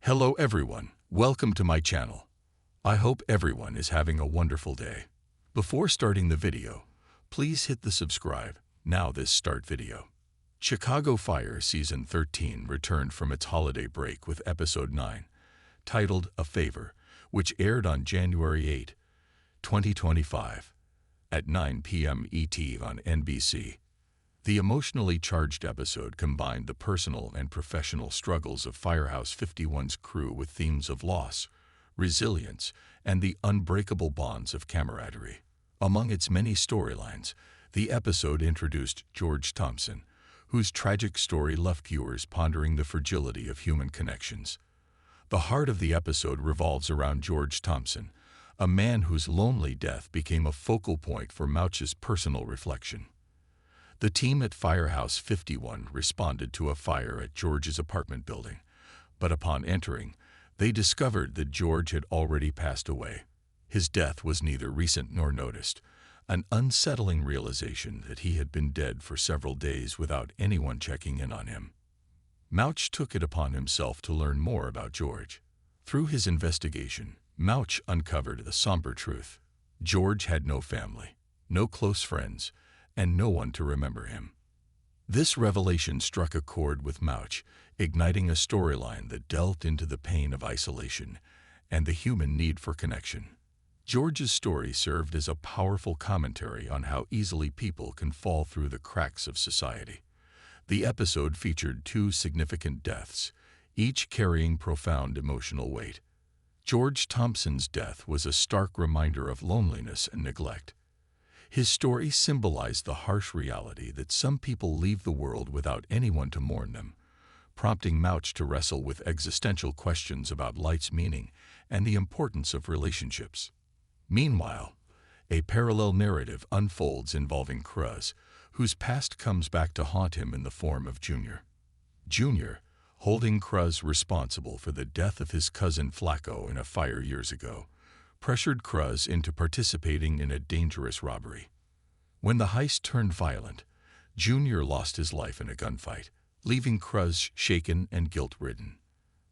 Hello everyone, welcome to my channel. I hope everyone is having a wonderful day. Before starting the video, please hit the subscribe. Now this start video. Chicago Fire Season 13 returned from its holiday break with Episode 9, titled A Favor, which aired on January 8, 2025, at 9 p.m. ET on NBC. The emotionally charged episode combined the personal and professional struggles of Firehouse 51's crew with themes of loss, resilience, and the unbreakable bonds of camaraderie. Among its many storylines, the episode introduced George Thompson, whose tragic story left viewers pondering the fragility of human connections. The heart of the episode revolves around George Thompson, a man whose lonely death became a focal point for Mouch's personal reflection. The team at Firehouse 51 responded to a fire at George's apartment building, but upon entering, they discovered that George had already passed away. His death was neither recent nor noticed, an unsettling realization that he had been dead for several days without anyone checking in on him. Mouch took it upon himself to learn more about George. Through his investigation, Mouch uncovered a somber truth. George had no family, no close friends, and no one to remember him. This revelation struck a chord with Mouch, igniting a storyline that delved into the pain of isolation and the human need for connection. George's story served as a powerful commentary on how easily people can fall through the cracks of society. The episode featured two significant deaths, each carrying profound emotional weight. George Thompson's death was a stark reminder of loneliness and neglect. His story symbolized the harsh reality that some people leave the world without anyone to mourn them, prompting Mouch to wrestle with existential questions about life's meaning and the importance of relationships. Meanwhile, a parallel narrative unfolds involving Cruz, whose past comes back to haunt him in the form of Junior. Junior, holding Cruz responsible for the death of his cousin Flacco in a fire years ago, pressured Cruz into participating in a dangerous robbery. When the heist turned violent, Junior lost his life in a gunfight, leaving Cruz shaken and guilt-ridden.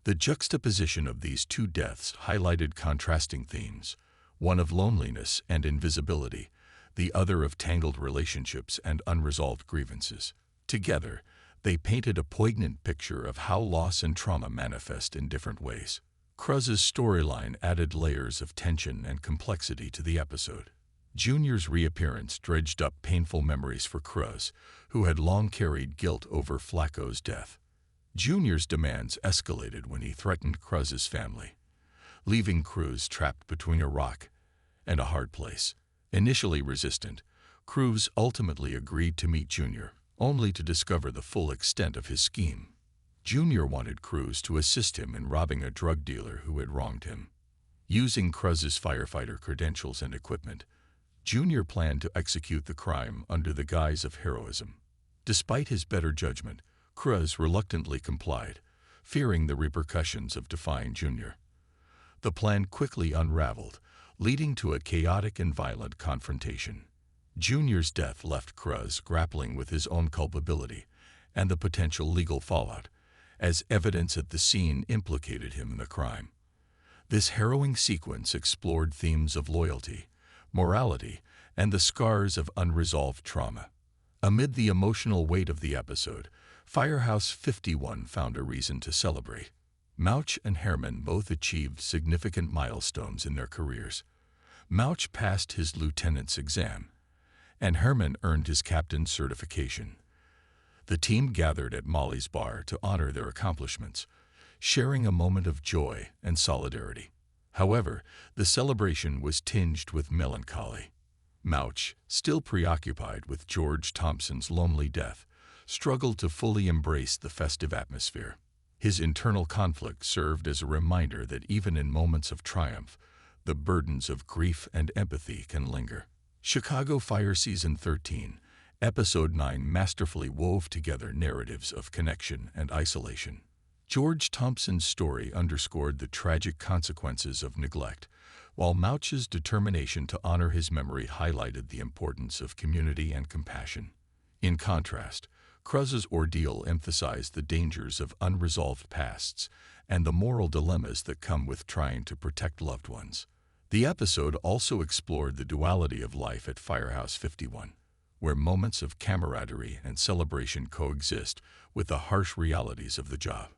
The juxtaposition of these two deaths highlighted contrasting themes, one of loneliness and invisibility, the other of tangled relationships and unresolved grievances. Together, they painted a poignant picture of how loss and trauma manifest in different ways. Cruz's storyline added layers of tension and complexity to the episode. Junior's reappearance dredged up painful memories for Cruz, who had long carried guilt over Flacco's death. Junior's demands escalated when he threatened Cruz's family, leaving Cruz trapped between a rock and a hard place. Initially resistant, Cruz ultimately agreed to meet Junior, only to discover the full extent of his scheme. Junior wanted Cruz to assist him in robbing a drug dealer who had wronged him. Using Cruz's firefighter credentials and equipment, Junior planned to execute the crime under the guise of heroism. Despite his better judgment, Cruz reluctantly complied, fearing the repercussions of defying Junior. The plan quickly unraveled, leading to a chaotic and violent confrontation. Junior's death left Cruz grappling with his own culpability and the potential legal fallout, as evidence at the scene implicated him in the crime. This harrowing sequence explored themes of loyalty, morality, and the scars of unresolved trauma. Amid the emotional weight of the episode, Firehouse 51 found a reason to celebrate. Mouch and Herman both achieved significant milestones in their careers. Mouch passed his lieutenant's exam, and Herman earned his captain's certification. The team gathered at Molly's bar to honor their accomplishments, sharing a moment of joy and solidarity. However, the celebration was tinged with melancholy. Mouch, still preoccupied with George Thompson's lonely death, struggled to fully embrace the festive atmosphere. His internal conflict served as a reminder that even in moments of triumph, the burdens of grief and empathy can linger. Chicago Fire Season 13, Episode 9 masterfully wove together narratives of connection and isolation. George Thompson's story underscored the tragic consequences of neglect, while Mouch's determination to honor his memory highlighted the importance of community and compassion. In contrast, Cruz's ordeal emphasized the dangers of unresolved pasts and the moral dilemmas that come with trying to protect loved ones. The episode also explored the duality of life at Firehouse 51, where moments of camaraderie and celebration coexist with the harsh realities of the job.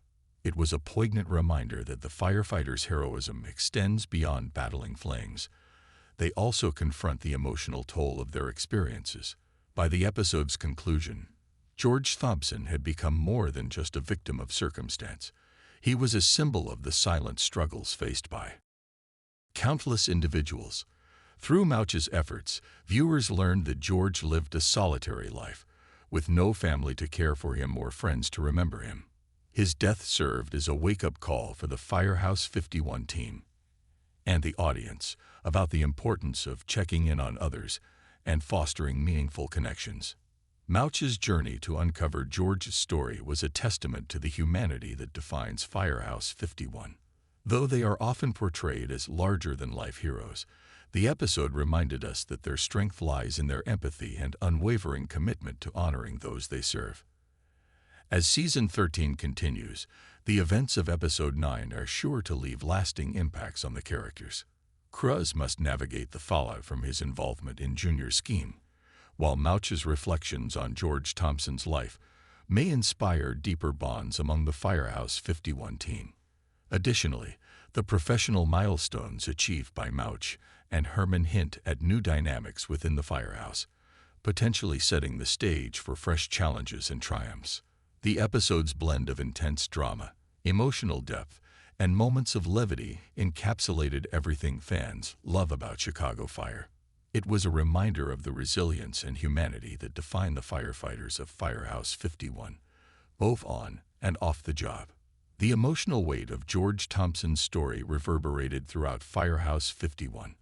It was a poignant reminder that the firefighters' heroism extends beyond battling flames. They also confront the emotional toll of their experiences. By the episode's conclusion, George Thompson had become more than just a victim of circumstance. He was a symbol of the silent struggles faced by countless individuals. Through Mouch's efforts, viewers learned that George lived a solitary life, with no family to care for him or friends to remember him. His death served as a wake-up call for the Firehouse 51 team and the audience about the importance of checking in on others and fostering meaningful connections. Mouch's journey to uncover George's story was a testament to the humanity that defines Firehouse 51. Though they are often portrayed as larger-than-life heroes, the episode reminded us that their strength lies in their empathy and unwavering commitment to honoring those they serve. As Season 13 continues, the events of Episode 9 are sure to leave lasting impacts on the characters. Cruz must navigate the fallout from his involvement in Junior's scheme, while Mouch's reflections on George Thompson's life may inspire deeper bonds among the Firehouse 51 team. Additionally, the professional milestones achieved by Mouch and Herman hint at new dynamics within the Firehouse, potentially setting the stage for fresh challenges and triumphs. The episode's blend of intense drama, emotional depth, and moments of levity encapsulated everything fans love about Chicago Fire. It was a reminder of the resilience and humanity that define the firefighters of Firehouse 51, both on and off the job. The emotional weight of George Thompson's story reverberated throughout Firehouse 51,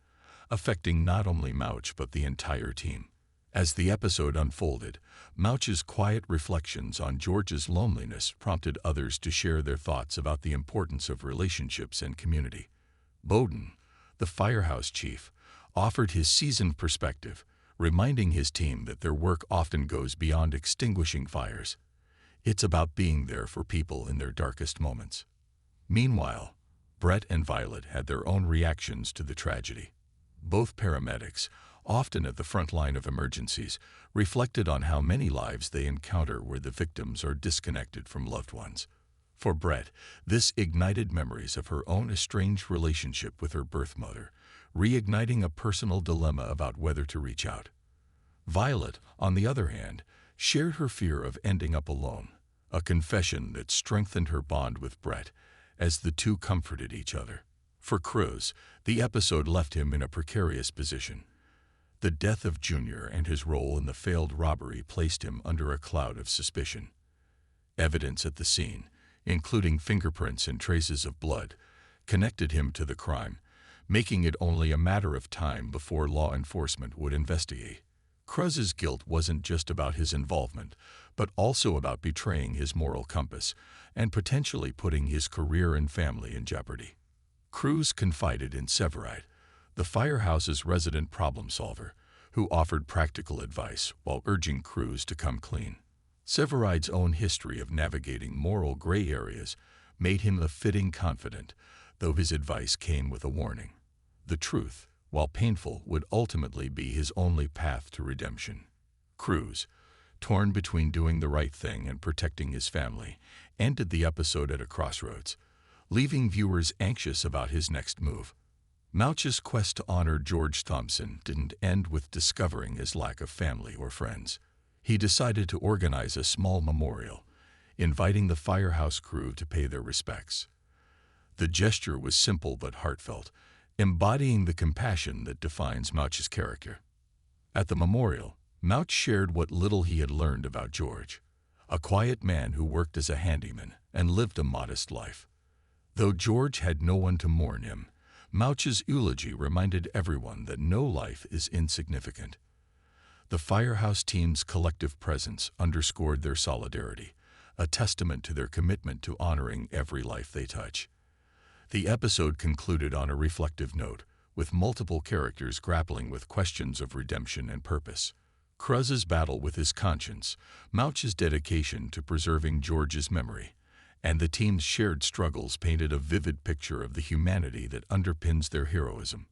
affecting not only Mouch but the entire team. As the episode unfolded, Mouch's quiet reflections on George's loneliness prompted others to share their thoughts about the importance of relationships and community. Bowden, the Firehouse chief, offered his seasoned perspective, reminding his team that their work often goes beyond extinguishing fires. It's about being there for people in their darkest moments. Meanwhile, Brett and Violet had their own reactions to the tragedy. Both paramedics, often at the front line of emergencies, reflected on how many lives they encounter where the victims are disconnected from loved ones. For Brett, this ignited memories of her own estranged relationship with her birth mother, reigniting a personal dilemma about whether to reach out. Violet, on the other hand, shared her fear of ending up alone, a confession that strengthened her bond with Brett as the two comforted each other. For Cruz, the episode left him in a precarious position. The death of Junior and his role in the failed robbery placed him under a cloud of suspicion. Evidence at the scene, including fingerprints and traces of blood, connected him to the crime, making it only a matter of time before law enforcement would investigate. Cruz's guilt wasn't just about his involvement, but also about betraying his moral compass and potentially putting his career and family in jeopardy. Cruz confided in Severide, the Firehouse's resident problem solver, who offered practical advice while urging Cruz to come clean. Severide's own history of navigating moral gray areas made him a fitting confidant, though his advice came with a warning. The truth, while painful, would ultimately be his only path to redemption. Cruz, torn between doing the right thing and protecting his family, ended the episode at a crossroads, leaving viewers anxious about his next move. Mouch's quest to honor George Thompson didn't end with discovering his lack of family or friends. He decided to organize a small memorial, inviting the Firehouse crew to pay their respects. The gesture was simple but heartfelt, embodying the compassion that defines Mouch's character. At the memorial, Mouch shared what little he had learned about George, a quiet man who worked as a handyman and lived a modest life. Though George had no one to mourn him, Mouch's eulogy reminded everyone that no life is insignificant. The Firehouse team's collective presence underscored their solidarity, a testament to their commitment to honoring every life they touch. The episode concluded on a reflective note, with multiple characters grappling with questions of redemption and purpose. Kruz's battle with his conscience, Mouch's dedication to preserving George's memory, and the team's shared struggles painted a vivid picture of the humanity that underpins their heroism.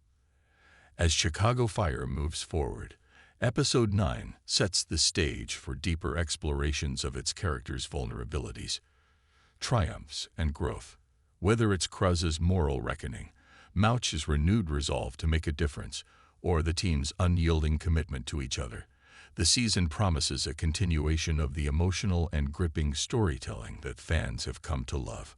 As Chicago Fire moves forward, Episode 9 sets the stage for deeper explorations of its characters' vulnerabilities, triumphs, and growth. Whether it's Kruz's moral reckoning, Mouch's renewed resolve to make a difference, or the team's unyielding commitment to each other, the season promises a continuation of the emotional and gripping storytelling that fans have come to love.